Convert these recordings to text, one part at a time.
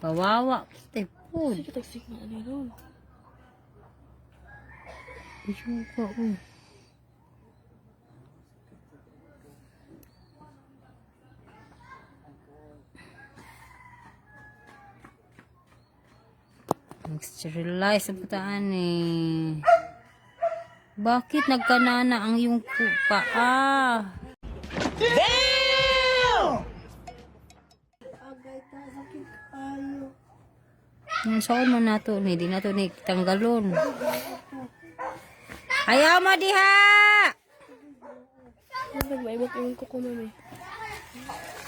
Kawawa. Tipod. Sige, tagsik na ano yun. Ayun ko. Oh. Mag-sterilize ang putaan eh. Bakit nagkanana ang iyong paa? Agay ta, sakit kayo. Saan mo na to? Hindi na to ni tanggalon. Ayaw mo diha! Nagmaibot yung kuko mami.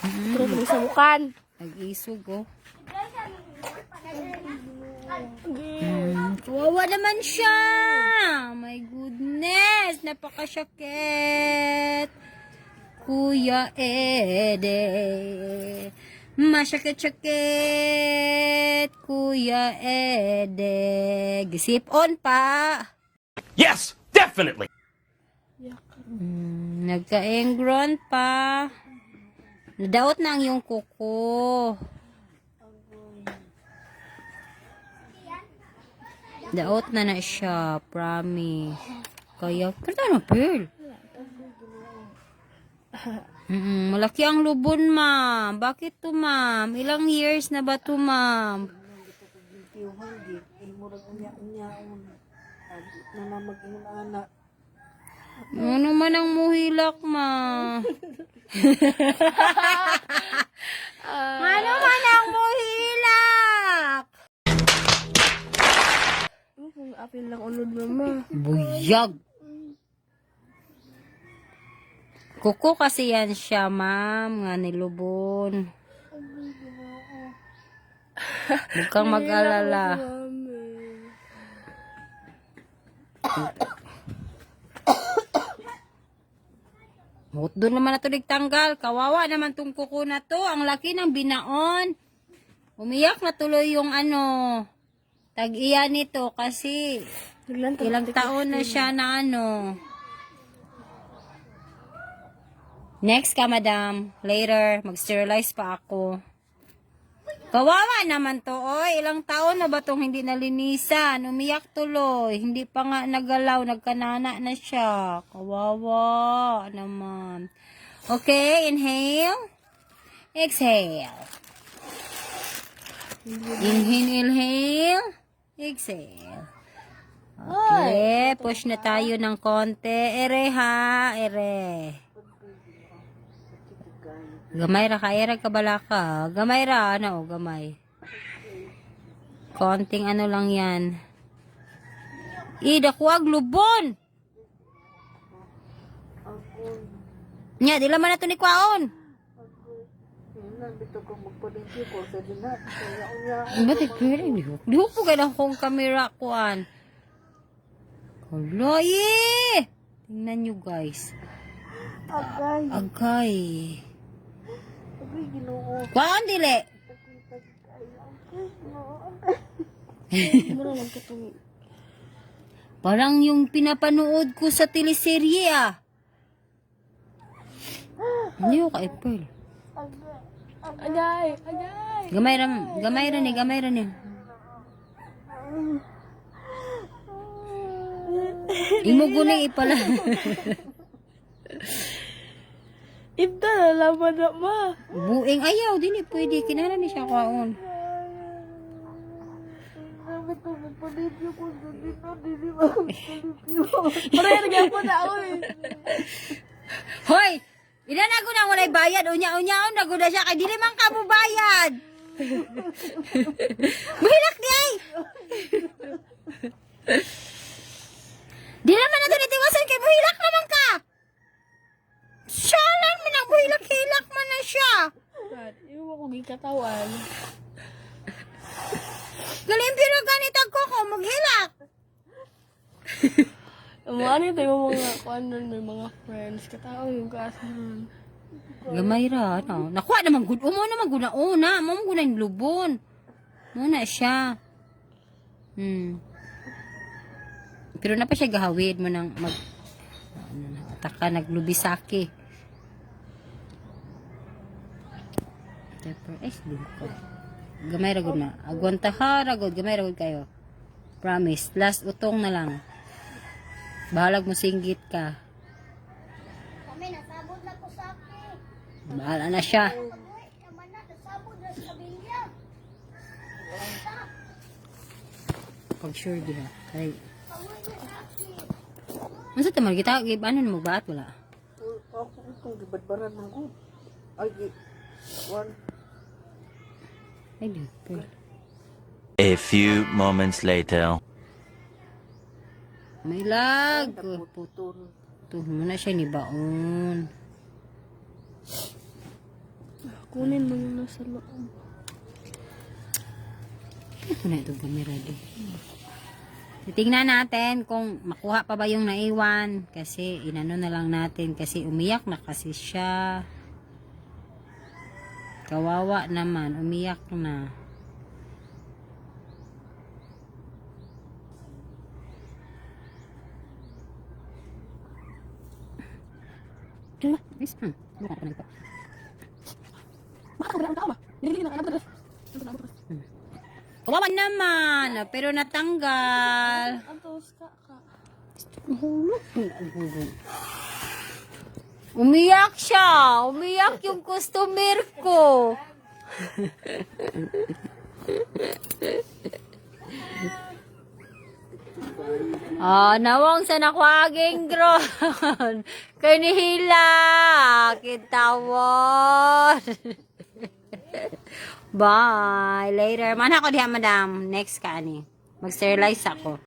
Pero kung sa bukan. Nag-isog oh. Kawawa naman siya. My goodness. Napakasakit. Kuya Ede. Masakit-sakit. Kuya Ede. Gisip-on pa. Yes, definitely. Nagka-engron pa. Nadaot na ang iyong kuko. Daot na siya, promise. Kaya, kata na, Pearl. Malaki ang lubon, ma'am. Bakit to, ma'am? Ilang years na ba to, ma'am? Ano man ang muhilak, ma'am? Ano man ang muhilak? Apil lang ulod mama. Buyag. Kuko kasi yan siya, ma'am. Nga nilubon. Huwag kang mag-alala. Mut doon naman na ito nagtanggal. Kawawa naman tong kuko na to. Ang laki ng binaon. Umiyak na tuloy yung ano. Tag-iya nito kasi ilang taon na siya na ano. Next ka, madam. Later, mag-sterilize pa ako. Kawawa naman to, oy. Ilang taon na ba itong hindi nalinisan? Umiyak tuloy. Hindi pa nga nagalaw. Nagkanana na siya. Kawawa naman. Okay, inhale. Exhale. Inhale. Exhale. Okay, push na tayo ng konti. Ere ha, ere. Gamay ra ka, ere ka bala ka. Gamay ra, ano, gamay. Konting ano lang yan. Dakuag lubon. Nya, di laman na ito ni Kwaon. Ba't pwede? Di ko po kaya akong camera kuan. Hala, eh! Tingnan nyo, guys. Agay. Agay. Agay, ginoo. Kuan, dili. Mura lang katong. Parang yung pinapanood ko sa teleserye, ah. Hindi ko ka-April. Agay. Agay. Gamay ra ni, gamay ra ni. Imo guning ipala. Ito na laman na ma. Buing ayaw, dili pwede. Kinala ni siya kwaon. Parang nagapon na ako eh. Hoy! Ina na na walay bayad. Unya-unyaon na na siya. Kay dili man ka mo bayad. Buhilak di ay! Di naman na ito nitiwasan kay buhilak naman ka! Siya lang man buhilak-hilak man na siya. Dad, iwan mo kong katawan. Galimpyo na ganit ako ko maghilak. Ano ito yung mga kuanan, may mga friends. Katao yung kaasahan. Gamay ra, no? Nakuha naman gud. Umo naman gud na una. Mo gud na yung lubon. Muna siya. Pero na pa siya gahawid mo nang mag taka naglubisaki. Tapos, dito ko. Gamay ra gud na. Agwanta ha ra gud, gamay ra gud kayo. Promise. Last utong na lang. Bahalag mo singgit ka. Kami nasabot na ko sa akin. Bahala na siya. Pag-uwi naman na, nasabot na sa bilya. Pag sure di ba? Kay Pag-uwi na sa akin. unsa tamal kita ano na magbaat wala. Ako itong gibadbaran ng ko. Ay, one. Ay di. Okay. A few moments later. May lag. Putol. Tuh mo na siya ni baon. Kunin mo na sa loob. Ito na itong camera di. Titingnan natin kung makuha pa ba yung naiwan. Kasi inano na lang natin. Kasi umiyak na kasi siya. Kawawa naman. Umiyak na. Diba? Nice pa. Baka ka nagpa. Baka wala ka ba? Dili na ka. Kawawa naman. Pero natanggal. Atos ka ka. Umiyak siya. Umiyak yung customer ko. Nawang sa nakwaging gron. Kay nihila. Kitawon. Bye. Later. Mana ko diha, madam. Next ka ani. Mag-sterilize ako.